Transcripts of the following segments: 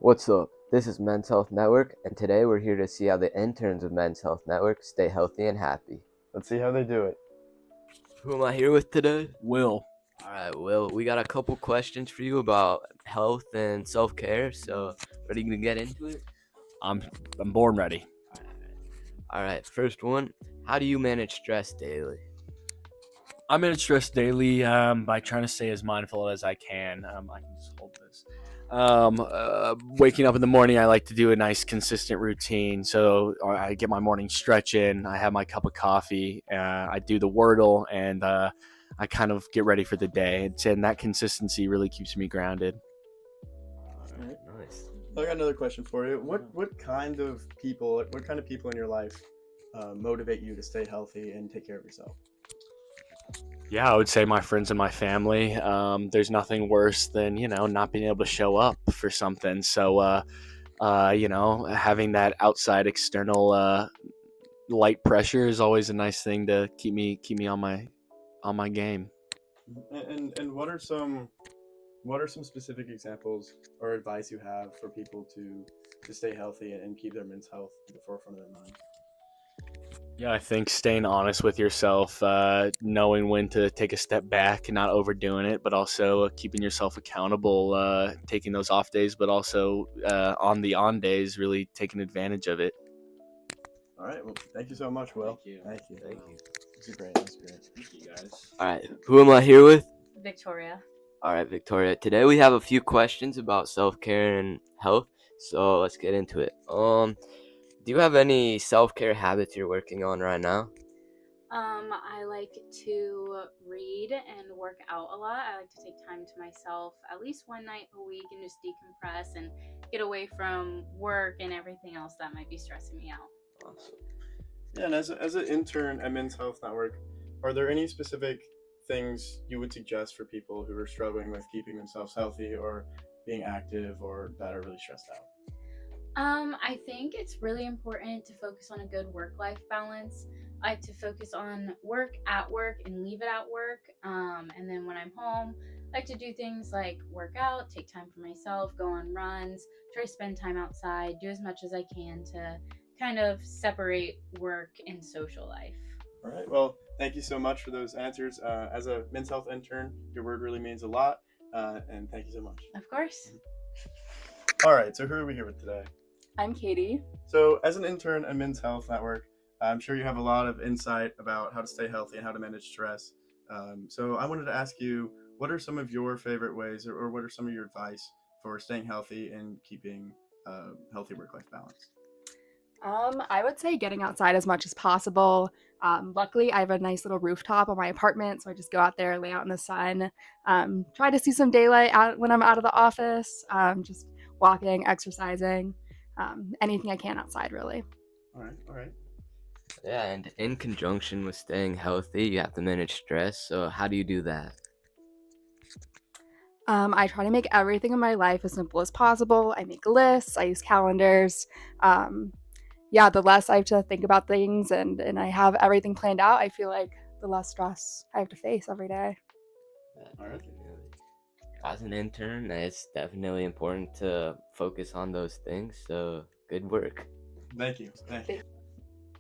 What's up? This is Men's Health Network, and today we're here to see how the interns of Men's Health Network stay healthy and happy. Let's see how they do it. Who am I here with today? Will. All right, Will, we got a couple questions for you about health and self-care, so ready to get into it? I'm born ready. All right, first one, how do you manage stress daily? I manage stress daily by trying to stay as mindful as I can. I can just hold this. Waking up in the morning, I like to do a nice consistent routine. So I get my morning stretch in. I have my cup of coffee. I do the Wordle, and I kind of get ready for the day. And that consistency really keeps me grounded. All right. Nice. I got another question for you. What kind of people in your life motivate you to stay healthy and take care of yourself? Yeah, I would say my friends and my family. There's nothing worse than not being able to show up for something. So having that outside external light pressure is always a nice thing to keep me on my game. And what are some specific examples or advice you have for people to stay healthy and keep their mental health at the forefront of their mind? Yeah, I think staying honest with yourself, knowing when to take a step back and not overdoing it, but also keeping yourself accountable, taking those off days, but also on the on days, really taking advantage of it. All right. Well, thank you so much, Will. Thank you. This is great. Thank you, guys. All right, who am I here with? Victoria. All right, Victoria. Today we have a few questions about self-care and health, so let's get into it. Do you have any self-care habits you're working on right now? I like to read and work out a lot. I like to take time to myself at least one night a week and just decompress and get away from work and everything else that might be stressing me out. Awesome. Yeah, and as an intern at Men's Health Network, are there any specific things you would suggest for people who are struggling with keeping themselves healthy or being active or that are really stressed out? I think it's really important to focus on a good work-life balance. I like to focus on work at work and leave it at work. And then when I'm home, I like to do things like work out, take time for myself, go on runs, try to spend time outside, do as much as I can to kind of separate work and social life. All right. Well, thank you so much for those answers. As a Men's Health intern, your word really means a lot, and thank you so much. Of course. All right. So who are we here with today? I'm Katie. So as an intern at Men's Health Network, I'm sure you have a lot of insight about how to stay healthy and how to manage stress. So I wanted to ask you, what are some of your favorite ways, or what are some of your advice for staying healthy and keeping healthy work-life balance? I would say getting outside as much as possible. Luckily, I have a nice little rooftop on my apartment, so I just go out there, lay out in the sun, try to see some daylight out when I'm out of the office, just walking, exercising, anything I can outside, really. All right. All right. Yeah, and in conjunction with staying healthy, you have to manage stress. So how do you do that? I try to make everything in my life as simple as possible. I make lists, I use calendars. Um, yeah, the less I have to think about things and I have everything planned out, I feel like the less stress I have to face every day. All right. As an intern, it's definitely important to focus on those things. So good work. Thank you. Thank you.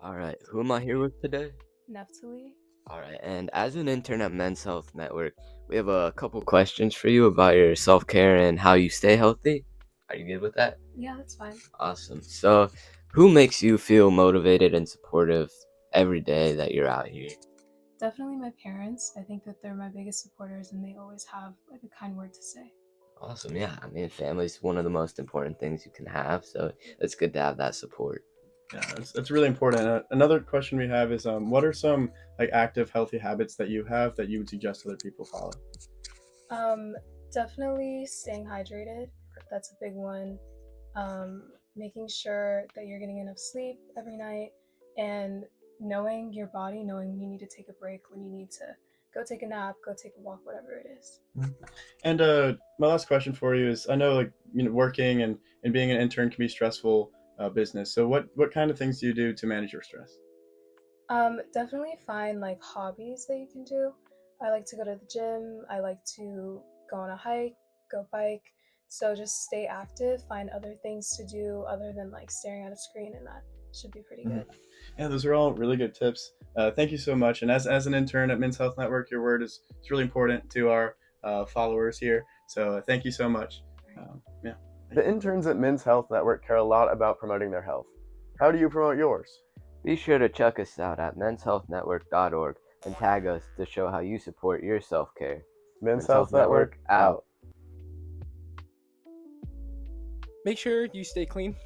All right, who am I here with today? Neftali? All right, and as an intern at Men's Health Network, we have a couple questions for you about your self-care and how you stay healthy. Are you good with that? Yeah, that's fine. Awesome. So, who makes you feel motivated and supportive every day that you're out here? Definitely my parents. I think that they're my biggest supporters and they always have like a kind word to say. Awesome. Yeah, I mean, family's one of the most important things you can have, so it's good to have that support. Yeah, that's really important. Another question we have is, what are some like active, healthy habits that you have that you would suggest other people follow? Um, Definitely staying hydrated. That's a big one. Making sure that you're getting enough sleep every night and knowing your body, knowing when you need to take a break, when you need to go take a nap, go take a walk, whatever it is. And my last question for you is, I know like working and being an intern can be stressful business. So what kind of things do you do to manage your stress? Definitely find like hobbies that you can do. I like to go to the gym. I like to go on a hike, go bike, So just stay active, find other things to do other than like staring at a screen, and that should be pretty good. Yeah, those are all really good tips. Thank you so much. And as an intern at Men's Health Network, your word is really important to our followers here. So thank you so much. Yeah. The interns at Men's Health Network care a lot about promoting their health. How do you promote yours? Be sure to check us out at menshealthnetwork.org and tag us to show how you support your self-care. Men's Health Network out. Make sure you stay clean